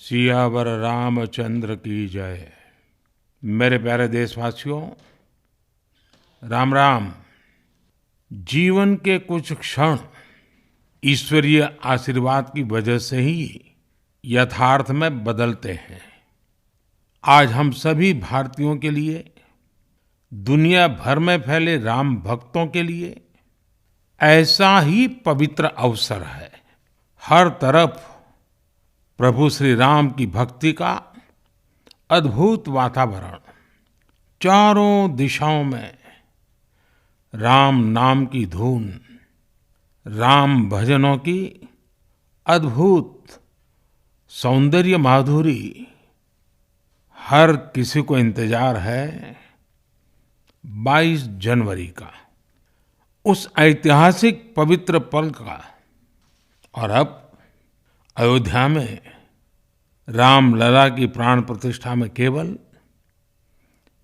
सियावर रामचंद्र की जय। मेरे प्यारे देशवासियों, राम राम। जीवन के कुछ क्षण ईश्वरीय आशीर्वाद की वजह से ही यथार्थ में बदलते हैं। आज हम सभी भारतीयों के लिए, दुनिया भर में फैले राम भक्तों के लिए ऐसा ही पवित्र अवसर है। हर तरफ प्रभु श्री राम की भक्ति का अद्भुत वातावरण, चारों दिशाओं में राम नाम की धून, राम भजनों की अद्भुत सौंदर्य माधुरी। हर किसी को इंतजार है 22 जनवरी का, उस ऐतिहासिक पवित्र पल का। और अब अयोध्या में रामलला की प्राण प्रतिष्ठा में केवल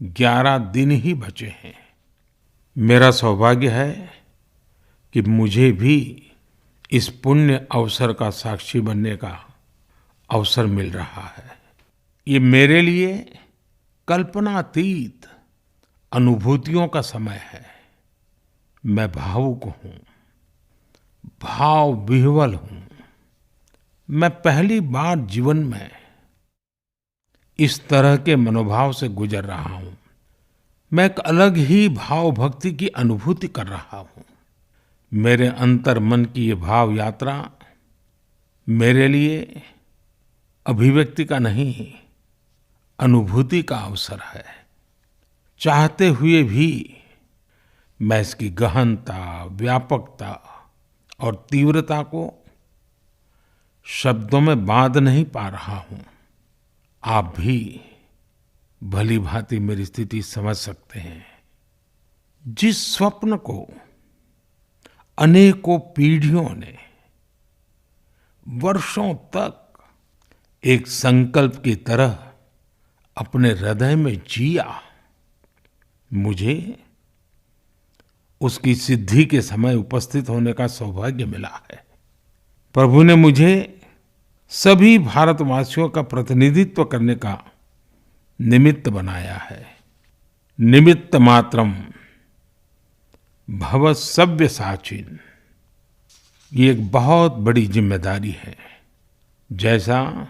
11 दिन ही बचे हैं। मेरा सौभाग्य है कि मुझे भी इस पुण्य अवसर का साक्षी बनने का अवसर मिल रहा है। ये मेरे लिए कल्पनातीत अनुभूतियों का समय है। मैं भावुक हूँ, भाव विह्वल हूँ। मैं पहली बार जीवन में इस तरह के मनोभाव से गुजर रहा हूँ। मैं एक अलग ही भाव भक्ति की अनुभूति कर रहा हूँ। मेरे अंतर मन की ये भाव यात्रा मेरे लिए अभिव्यक्ति का नहीं, अनुभूति का अवसर है। चाहते हुए भी मैं इसकी गहनता, व्यापकता और तीव्रता को शब्दों में बांध नहीं पा रहा हूं। आप भी भली भांति मेरी स्थिति समझ सकते हैं। जिस स्वप्न को अनेकों पीढ़ियों ने वर्षों तक एक संकल्प की तरह अपने हृदय में जिया, मुझे उसकी सिद्धि के समय उपस्थित होने का सौभाग्य मिला है। प्रभु ने मुझे सभी भारतवासियों का प्रतिनिधित्व करने का निमित्त बनाया है। निमित्त मात्रम भव सव्यसाचिन। ये एक बहुत बड़ी जिम्मेदारी है। जैसा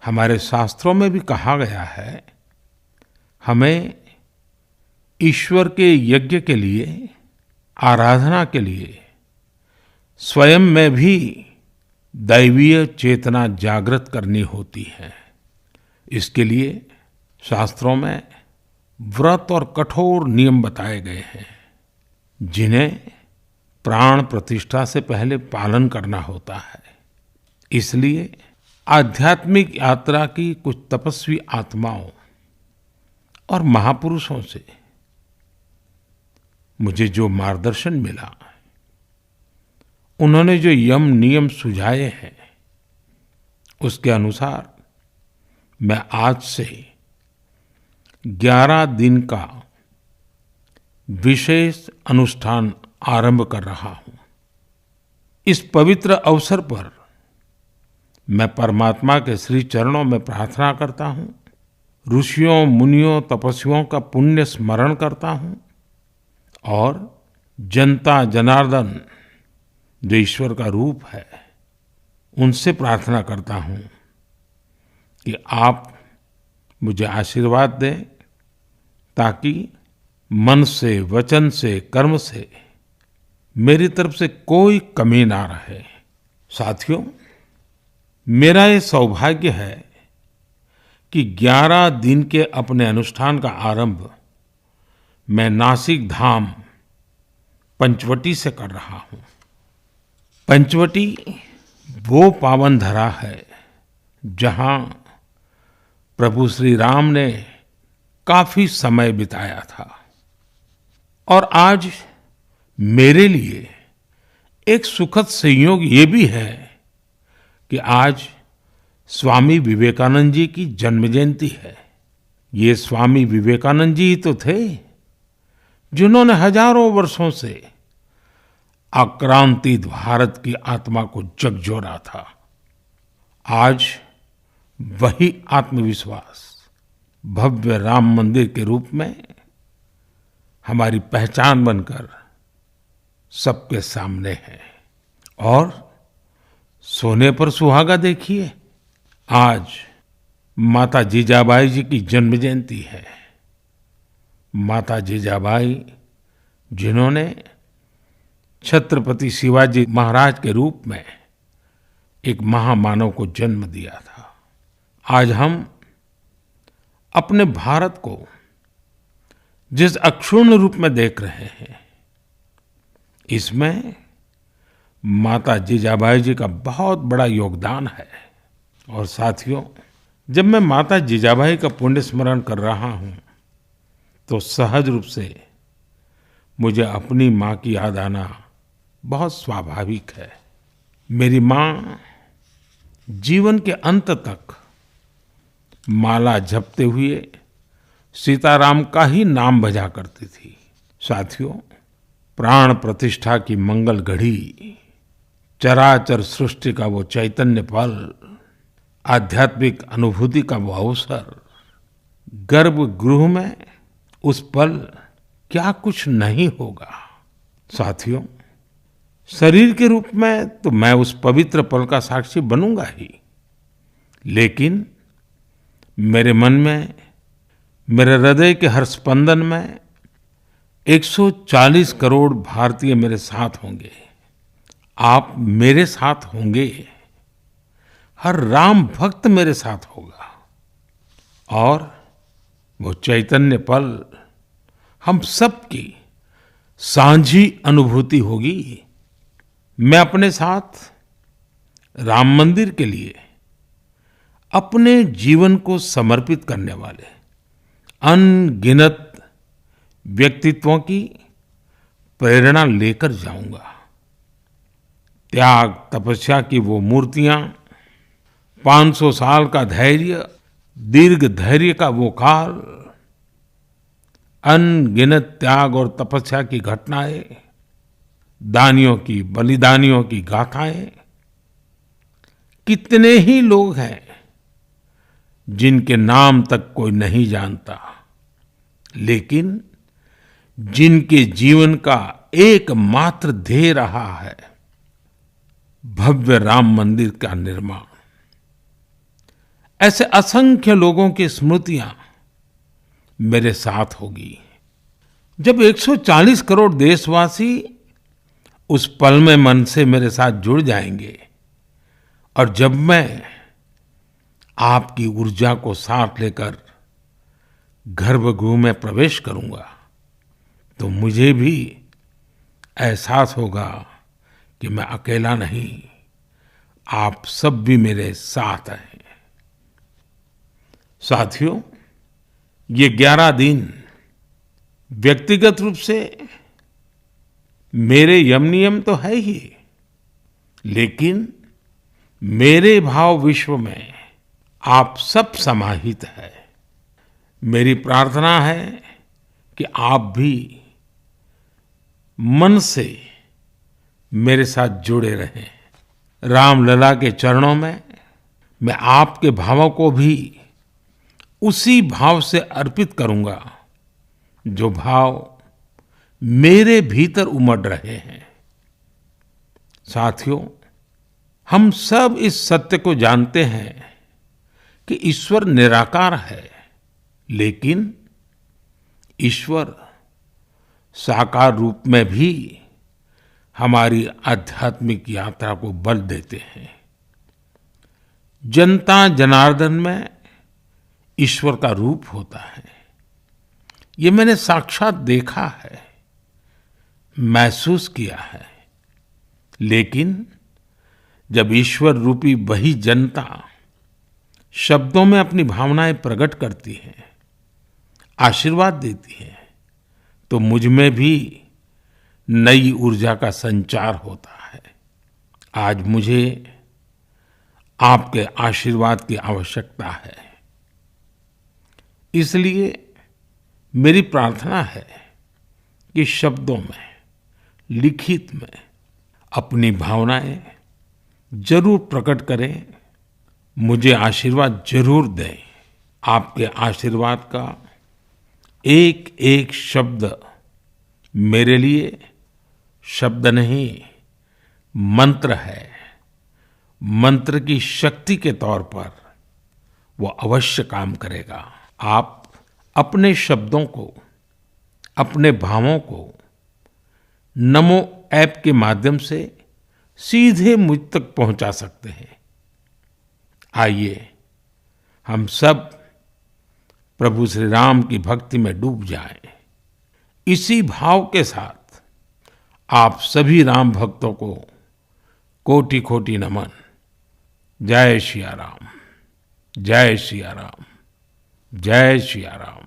हमारे शास्त्रों में भी कहा गया है, हमें ईश्वर के यज्ञ के लिए, आराधना के लिए स्वयं में भी दैवीय चेतना जागृत करनी होती है। इसके लिए शास्त्रों में व्रत और कठोर नियम बताए गए हैं, जिन्हें प्राण प्रतिष्ठा से पहले पालन करना होता है। इसलिए आध्यात्मिक यात्रा की कुछ तपस्वी आत्माओं और महापुरुषों से मुझे जो मार्गदर्शन मिला, उन्होंने जो यम नियम सुझाए हैं, उसके अनुसार मैं आज से 11 दिन का विशेष अनुष्ठान आरंभ कर रहा हूं। इस पवित्र अवसर पर मैं परमात्मा के श्री चरणों में प्रार्थना करता हूं, ऋषियों, मुनियों, तपस्वियों का पुण्य स्मरण करता हूं और जनता जनार्दन, जो ईश्वर का रूप है, उनसे प्रार्थना करता हूं कि आप मुझे आशीर्वाद दें, ताकि मन से, वचन से, कर्म से मेरी तरफ से कोई कमी ना रहे। साथियों, मेरा ये सौभाग्य है कि 11 दिन के अपने अनुष्ठान का आरंभ मैं नासिक धाम पंचवटी से कर रहा हूं। पंचवटी वो पावन धरा है जहां प्रभु श्री राम ने काफी समय बिताया था। और आज मेरे लिए एक सुखद संयोग ये भी है कि आज स्वामी विवेकानंद जी की जन्म जयंती है। ये स्वामी विवेकानंद जी ही तो थे जिन्होंने हजारों वर्षों से आक्रांतित भारत की आत्मा को झकझोरा था। आज वही आत्मविश्वास भव्य राम मंदिर के रूप में हमारी पहचान बनकर सबके सामने है। और सोने पर सुहागा देखिए, आज माता जीजाबाई जी की जन्म जयंती है। माता जीजाबाई जिन्होंने छत्रपति शिवाजी महाराज के रूप में एक महामानव को जन्म दिया था। आज हम अपने भारत को जिस अक्षुण्ण रूप में देख रहे हैं, इसमें माता जीजाबाई जी का बहुत बड़ा योगदान है। और साथियों, जब मैं माता जीजाबाई का पुण्य स्मरण कर रहा हूं, तो सहज रूप से मुझे अपनी माँ की याद आना बहुत स्वाभाविक है। मेरी माँ जीवन के अंत तक माला जपते हुए सीताराम का ही नाम भजा करती थी। साथियों, प्राण प्रतिष्ठा की मंगल घड़ी, चराचर सृष्टि का वो चैतन्य पल, आध्यात्मिक अनुभूति का वो अवसर, गर्भगृह में उस पल क्या कुछ नहीं होगा। साथियों, शरीर के रूप में तो मैं उस पवित्र पल का साक्षी बनूंगा ही, लेकिन मेरे मन में, मेरे हृदय के हर स्पंदन में 140 करोड़ भारतीय मेरे साथ होंगे। आप मेरे साथ होंगे, हर राम भक्त मेरे साथ होगा, और वो चैतन्य पल हम सबकी साझी अनुभूति होगी। मैं अपने साथ राम मंदिर के लिए अपने जीवन को समर्पित करने वाले अनगिनत व्यक्तित्वों की प्रेरणा लेकर जाऊंगा। त्याग तपस्या की वो मूर्तियां, 500 साल का धैर्य, दीर्घ धैर्य का वो काल, अनगिनत त्याग और तपस्या की घटनाएं, दानियों की, बलिदानियों की गाथाएं, कितने ही लोग हैं जिनके नाम तक कोई नहीं जानता, लेकिन जिनके जीवन का एकमात्र ध्येय रहा है भव्य राम मंदिर का निर्माण। ऐसे असंख्य लोगों की स्मृतियां मेरे साथ होगी। जब 140 करोड़ देशवासी उस पल में मन से मेरे साथ जुड़ जाएंगे, और जब मैं आपकी ऊर्जा को साथ लेकर गर्भगृह में प्रवेश करूंगा, तो मुझे भी एहसास होगा कि मैं अकेला नहीं, आप सब भी मेरे साथ हैं। साथियों, ये 11 दिन व्यक्तिगत रूप से मेरे यम नियम तो है ही, लेकिन मेरे भाव विश्व में आप सब समाहित है। मेरी प्रार्थना है कि आप भी मन से मेरे साथ जुड़े रहें। रामलला के चरणों में मैं आपके भावों को भी उसी भाव से अर्पित करूंगा जो भाव मेरे भीतर उमड़ रहे हैं। साथियों, हम सब इस सत्य को जानते हैं कि ईश्वर निराकार है, लेकिन ईश्वर साकार रूप में भी हमारी आध्यात्मिक यात्रा को बल देते हैं। जनता जनार्दन में ईश्वर का रूप होता है, ये मैंने साक्षात देखा है, महसूस किया है। लेकिन जब ईश्वर रूपी वही जनता शब्दों में अपनी भावनाएं प्रकट करती है, आशीर्वाद देती है, तो मुझ में भी नई ऊर्जा का संचार होता है। आज मुझे आपके आशीर्वाद की आवश्यकता है, इसलिए मेरी प्रार्थना है कि शब्दों में, लिखित में अपनी भावनाएं जरूर प्रकट करें मुझे आशीर्वाद जरूर दें। आपके आशीर्वाद का एक एक शब्द मेरे लिए शब्द नहीं, मंत्र है। मंत्र की शक्ति के तौर पर वो अवश्य काम करेगा। आप अपने शब्दों को, अपने भावों को नमो ऐप के माध्यम से सीधे मुझ तक पहुंचा सकते हैं। आइए हम सब प्रभु श्री राम की भक्ति में डूब जाएं। इसी भाव के साथ आप सभी राम भक्तों को कोटि कोटि नमन। जय सिया राम, जय सिया राम, जय सिया राम।